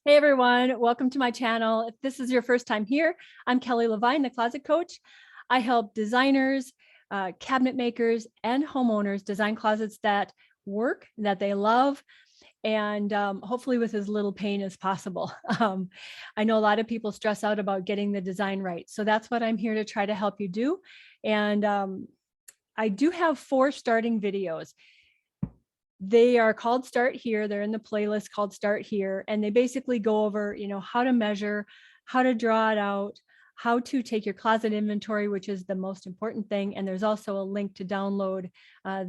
Hey everyone, welcome to my channel. If this is your first time here, I'm Kelly Levine, the Closet Coach. I help designers, cabinet makers, and homeowners design closets that work, that they love, and hopefully with as little pain as possible. I know a lot of people stress out about getting the design right, so that's what I'm here to try to help you do. And I do have 4 starting videos. They are called Start Here. They're in the playlist called Start Here. And they basically go over, how to measure, how to draw it out, how to take your closet inventory, which is the most important thing. And there's also a link to download a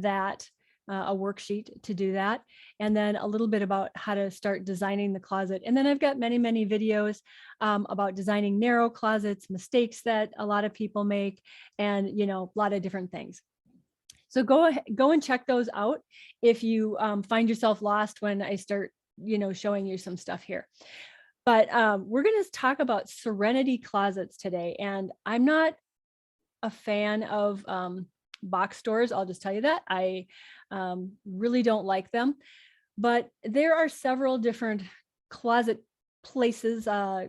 worksheet to do that. And then a little bit about how to start designing the closet. And then I've got many, many videos about designing narrow closets, mistakes that a lot of people make, and, a lot of different things. So go and check those out if you find yourself lost when I start, showing you some stuff here. But we're going to talk about Serenity Closets today. And I'm not a fan of box stores. I'll just tell you that. I really don't like them. But there are several different closet places,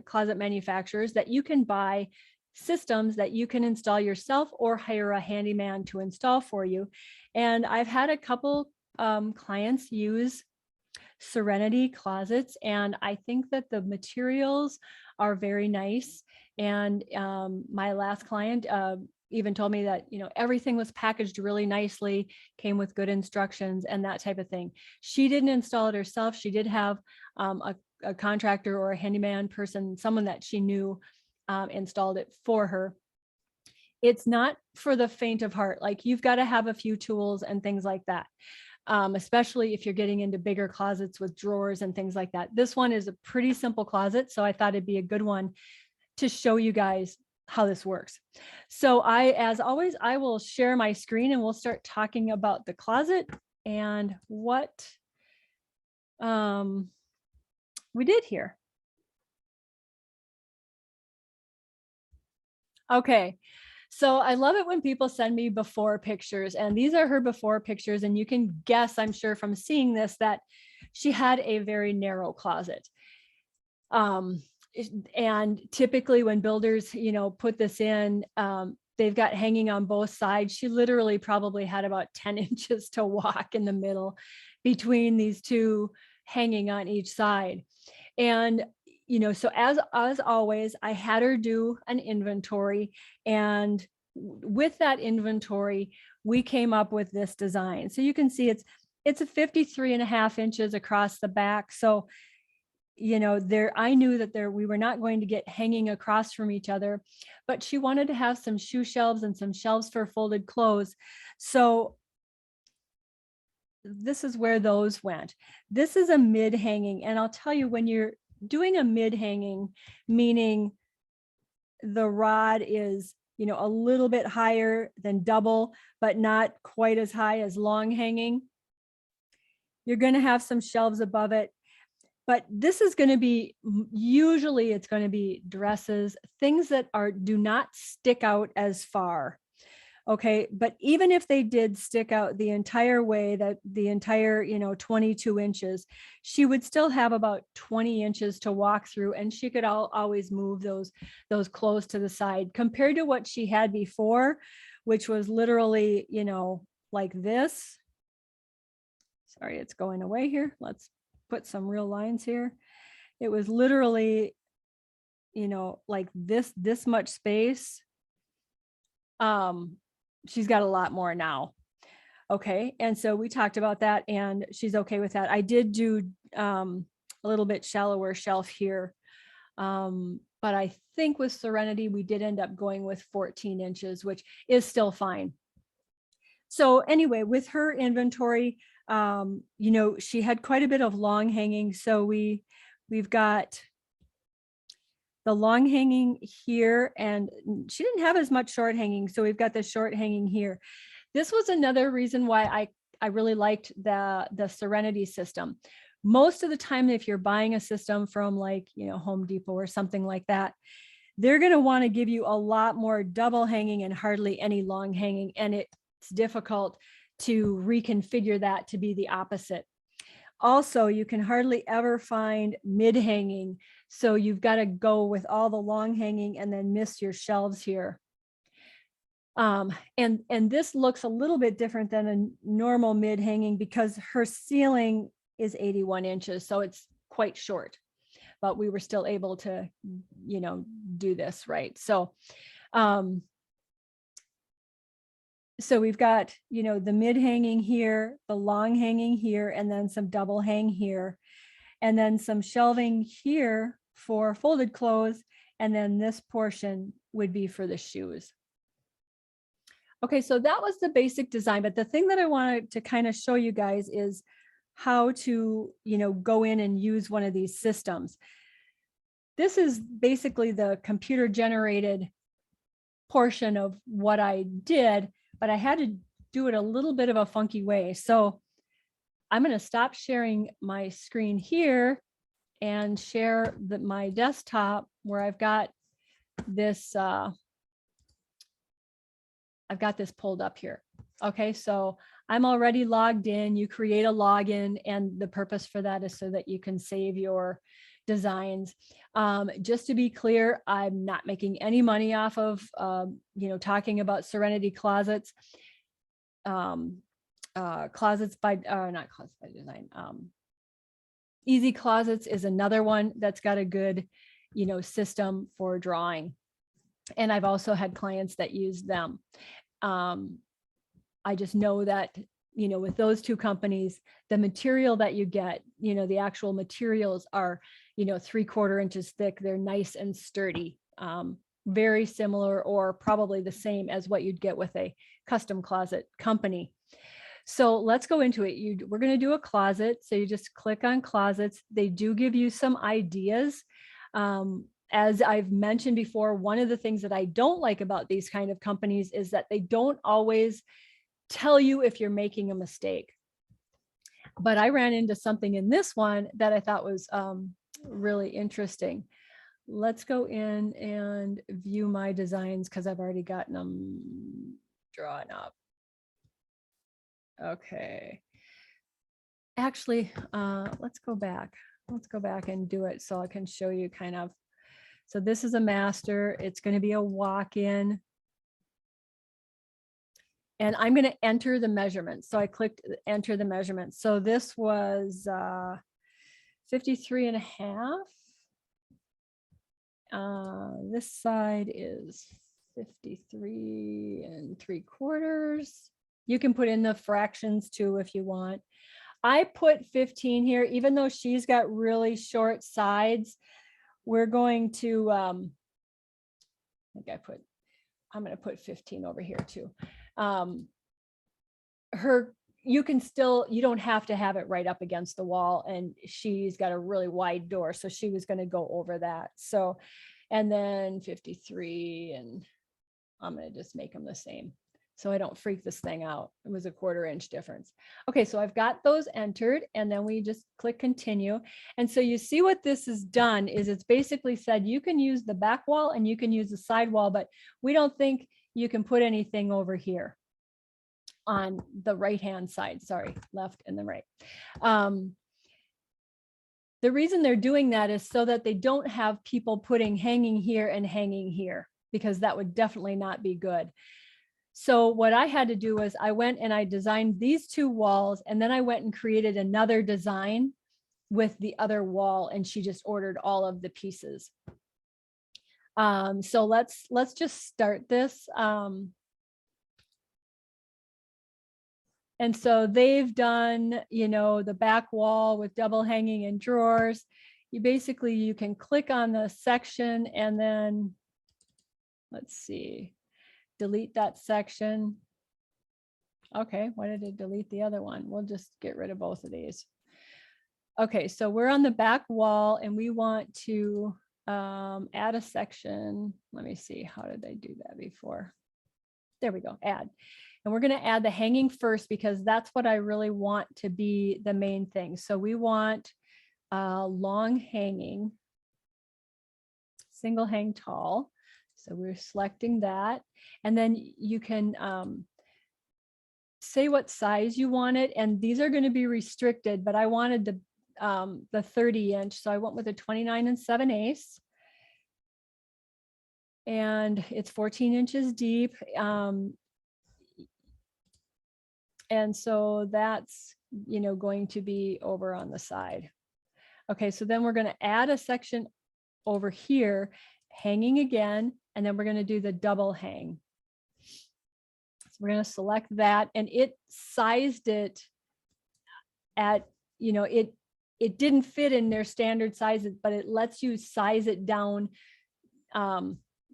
closet manufacturers that you can buy systems that you can install yourself or hire a handyman to install for you. And I've had a couple clients use Serenity Closets, and I think that the materials are very nice. And my last client even told me that, everything was packaged really nicely, came with good instructions and that type of thing. She didn't install it herself. She did have a contractor or a handyman person, someone that she knew, installed it for her. It's not for the faint of heart. Like, you've got to have a few tools and things like that, especially if you're getting into bigger closets with drawers and things like that. This one is a pretty simple closet, so I thought it'd be a good one to show you guys how this works. So as always, I will share my screen and we'll start talking about the closet and what we did here. Okay, so I love it when people send me before pictures, and these are her before pictures, and you can guess, I'm sure from seeing this, that she had a very narrow closet. And typically when builders, put this in, they've got hanging on both sides. She literally probably had about 10 inches to walk in the middle between these two hanging on each side. And so as always, I had her do an inventory, and with that inventory, we came up with this design. So you can see it's a 53.5 inches across the back. So, I knew that we were not going to get hanging across from each other, but she wanted to have some shoe shelves and some shelves for folded clothes. So this is where those went. This is a mid hanging, and I'll tell you, when you're doing a mid hanging, meaning the rod is, a little bit higher than double, but not quite as high as long hanging, you're going to have some shelves above it. But this is going to be, usually it's going to be dresses, things that do not stick out as far. Okay, but even if they did stick out the entire way, that the entire 22 inches, she would still have about 20 inches to walk through, and she could always move those clothes to the side, compared to what she had before, which was literally like this. Sorry, it's going away here. Let's put some real lines here. It was literally like this much space. She's got a lot more now. Okay, and so we talked about that, and she's okay with that. I did do a little bit shallower shelf here, but I think with Serenity we did end up going with 14 inches, which is still fine. So anyway, with her inventory, she had quite a bit of long hanging. So we've got the long hanging here, and she didn't have as much short hanging. So we've got the short hanging here. This was another reason why I really liked the Serenity system. Most of the time, if you're buying a system from like, Home Depot or something like that, they're going to want to give you a lot more double hanging and hardly any long hanging. And it's difficult to reconfigure that to be the opposite. Also, you can hardly ever find mid hanging. So you've got to go with all the long hanging and then miss your shelves here. And this looks a little bit different than a normal mid hanging because her ceiling is 81 inches. So it's quite short, but we were still able to, you know, do this right. So, so we've got, you know, the mid hanging here, the long hanging here, and then some double hang here, and then some shelving here for folded clothes. And then this portion would be for the shoes. Okay, so that was the basic design, but the thing that I wanted to kind of show you guys is how to, you know, go in and use one of these systems. This is basically the computer generated portion of what I did, but I had to do it a little bit of a funky way. So I'm going to stop sharing my screen here and share my desktop where I've got this pulled up here. Okay, so I'm already logged in. You create a login, and the purpose for that is so that you can save your designs. Just to be clear, I'm not making any money off of, you know, talking about Serenity Closets. Closets by, not Closets by Design. Easy Closets is another one that's got a good, you know, system for drawing. And I've also had clients that use them. I just know that, you know, with those two companies, the material that you get, you know, the actual materials are, you know, 3/4 inches thick. They're nice and sturdy, very similar or probably the same as what you'd get with a custom closet company. So let's go into it. We're going to do a closet. So you just click on closets. They do give you some ideas. As I've mentioned before, one of the things that I don't like about these kind of companies is that they don't always tell you if you're making a mistake. But I ran into something in this one that I thought was really interesting. Let's go in and view my designs because I've already gotten them drawn up. Okay. Actually, let's go back. Let's go back and do it so I can show you kind of. So this is a master. It's going to be a walk-in. And I'm going to enter the measurements. So I clicked enter the measurements. So this was 53.5. This side is 53 3/4. You can put in the fractions too if you want. I put 15 here, even though she's got really short sides. We're going to, I'm going to put 15 over here too. You don't have to have it right up against the wall, and she's got a really wide door, so she was going to go over that. So, and then 53, and I'm going to just make them the same so I don't freak this thing out. It was a 1/4 inch difference. Okay, so I've got those entered, and then we just click continue. And so you see what this has done is it's basically said you can use the back wall and you can use the side wall, but we don't think you can put anything over here on the right hand side. Sorry, left and the right. The reason they're doing that is so that they don't have people putting hanging here and hanging here, because that would definitely not be good. So what I had to do was I went and I designed these two walls, and then I went and created another design with the other wall, and she just ordered all of the pieces. So let's just start this. And so they've done, you know, the back wall with double hanging and drawers. You can click on the section and then, let's see, delete that section. Okay, why did it delete the other one? We'll just get rid of both of these. Okay, so we're on the back wall and we want to add a section. Let me see, how did I do that before? There we go, add. And we're going to add the hanging first because that's what I really want to be the main thing. So we want long hanging, single hang tall. So we're selecting that. And then you can say what size you want it, and these are going to be restricted, but I wanted the 30 inch. So I went with a 29 7/8. And it's 14 inches deep. And so that's, going to be over on the side. Okay, so then we're going to add a section over here, hanging again, and then we're going to do the double hang. So we're going to select that, and it sized it at, it didn't fit in their standard sizes, but it lets you size it down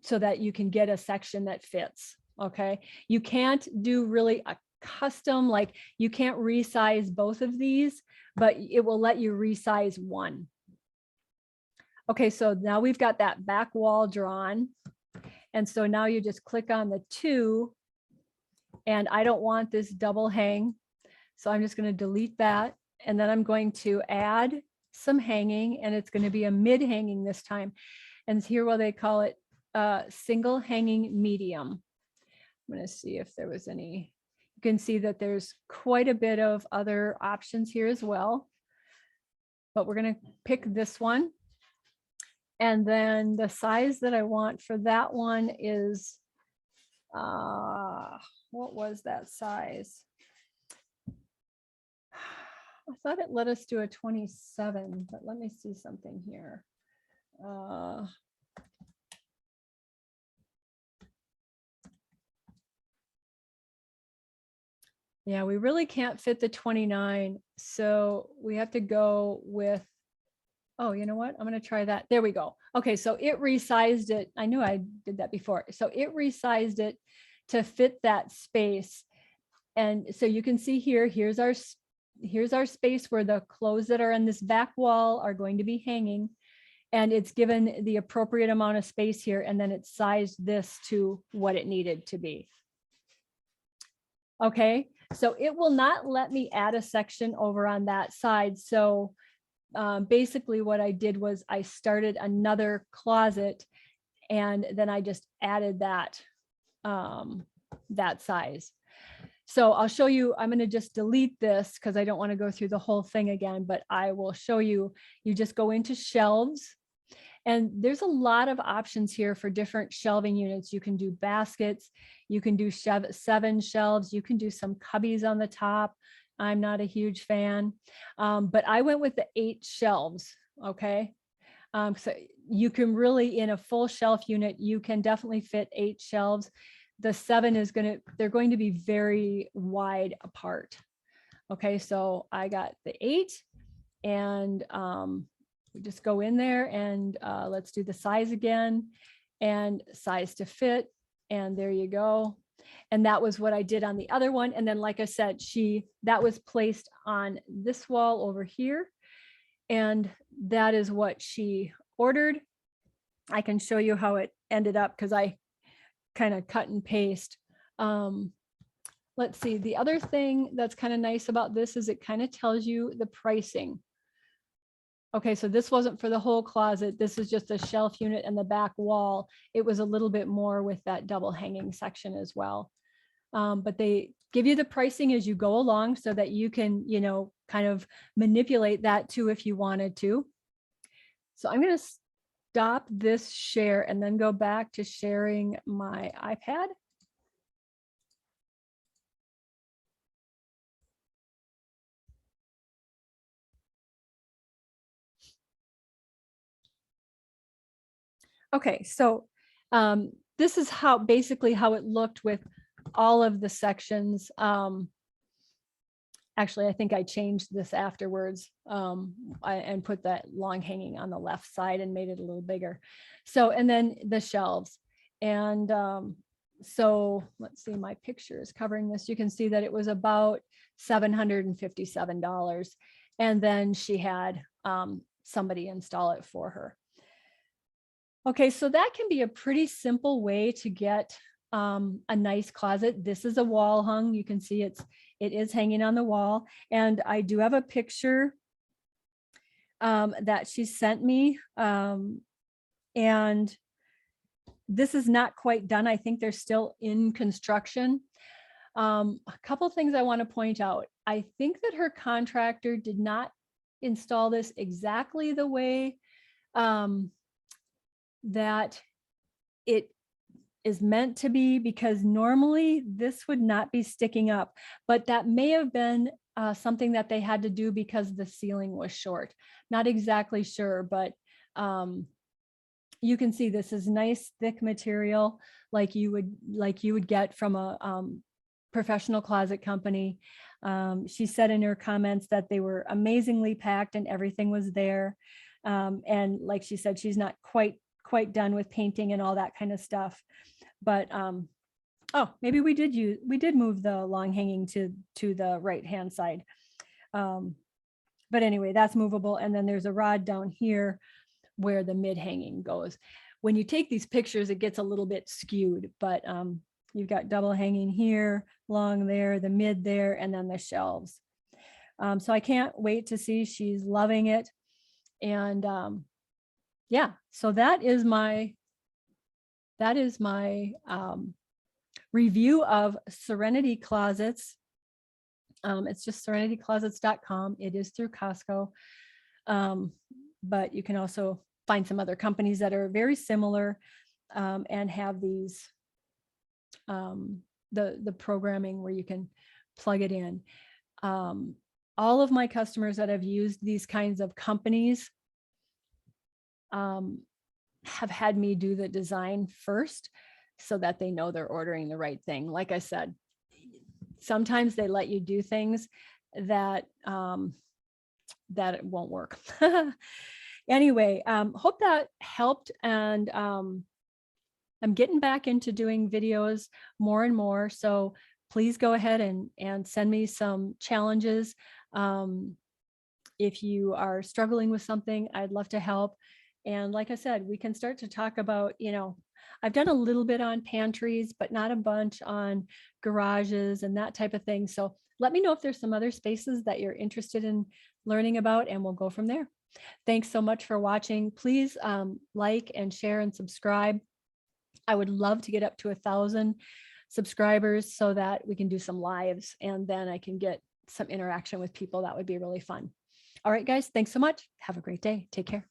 so that you can get a section that fits. Okay, you can't do really a custom, like you can't resize both of these, but it will let you resize one. Okay, so now we've got that back wall drawn. And so now you just click on the 2, and I don't want this double hang. So I'm just going to delete that. And then I'm going to add some hanging, and it's going to be a mid hanging this time. And here, what they call it, single hanging medium. I'm going to see if there was any. You can see that there's quite a bit of other options here as well, but we're going to pick this one. And then the size that I want for that one is, what was that size? I thought it let us do a 27, but let me see something here. Yeah, we really can't fit the 29. So we have to go with, oh, you know what? I'm going to try that. There we go. Okay, so it resized it. I knew I did that before. So it resized it to fit that space. And so you can see here, here's our space where the clothes that are in this back wall are going to be hanging. And it's given the appropriate amount of space here. And then it sized this to what it needed to be. Okay, so it will not let me add a section over on that side. So basically what I did was I started another closet, and then I just added that, that size. So I'll show you, I'm going to just delete this because I don't want to go through the whole thing again, but I will show you, you just go into shelves. And there's a lot of options here for different shelving units. You can do baskets, you can do 7 shelves, you can do some cubbies on the top. I'm not a huge fan, but I went with the 8 shelves. Okay. So you can really, in a full shelf unit, you can definitely fit 8 shelves. The 7 is they're going to be very wide apart. Okay. So I got the 8, and we just go in there, and let's do the size again, and size to fit. And there you go. And that was what I did on the other one. And then, like I said, that was placed on this wall over here. And that is what she ordered. I can show you how it ended up because I kind of cut and paste. Let's see. The other thing that's kind of nice about this is it kind of tells you the pricing. Okay, so this wasn't for the whole closet. This is just a shelf unit and the back wall. It was a little bit more with that double hanging section as well. But they give you the pricing as you go along so that you can, kind of manipulate that too if you wanted to. So I'm going to stop this share and then go back to sharing my iPad. Okay, so this is basically how it looked with all of the sections. Actually, I think I changed this afterwards and put that long hanging on the left side and made it a little bigger. So, and then the shelves. And so let's see, my picture is covering this. You can see that it was about $757. And then she had somebody install it for her. Okay, so that can be a pretty simple way to get a nice closet. This is a wall hung. You can see it is hanging on the wall. And I do have a picture that she sent me. And this is not quite done. I think they're still in construction. A couple things I want to point out. I think that her contractor did not install this exactly the way that it is meant to be, because normally this would not be sticking up, but that may have been something that they had to do because the ceiling was short. Not exactly sure, but you can see this is nice thick material like you would get from a professional closet company. She said in her comments that they were amazingly packed and everything was there. And like she said, she's not quite done with painting and all that kind of stuff. But oh, maybe we did move the long hanging to the right hand side. But anyway, that's movable. And then there's a rod down here where the mid hanging goes. When you take these pictures, it gets a little bit skewed, but you've got double hanging here, long there, the mid there, and then the shelves. So I can't wait to see. She's loving it. And yeah, so that is my review of Serenity Closets. It's just serenityclosets.com. It is through Costco. But you can also find some other companies that are very similar and have these the programming where you can plug it in. All of my customers that have used these kinds of companies have had me do the design first so that they know they're ordering the right thing. Like I said, sometimes they let you do things that that it won't work. Anyway, hope that helped. And I'm getting back into doing videos more and more. So please go ahead and send me some challenges. If you are struggling with something, I'd love to help. And like I said, we can start to talk about, I've done a little bit on pantries, but not a bunch on garages and that type of thing. So let me know if there's some other spaces that you're interested in learning about, and we'll go from there. Thanks so much for watching. Please like and share and subscribe. I would love to get up to 1,000 subscribers so that we can do some lives, and then I can get some interaction with people. That would be really fun. All right, guys, thanks so much. Have a great day. Take care.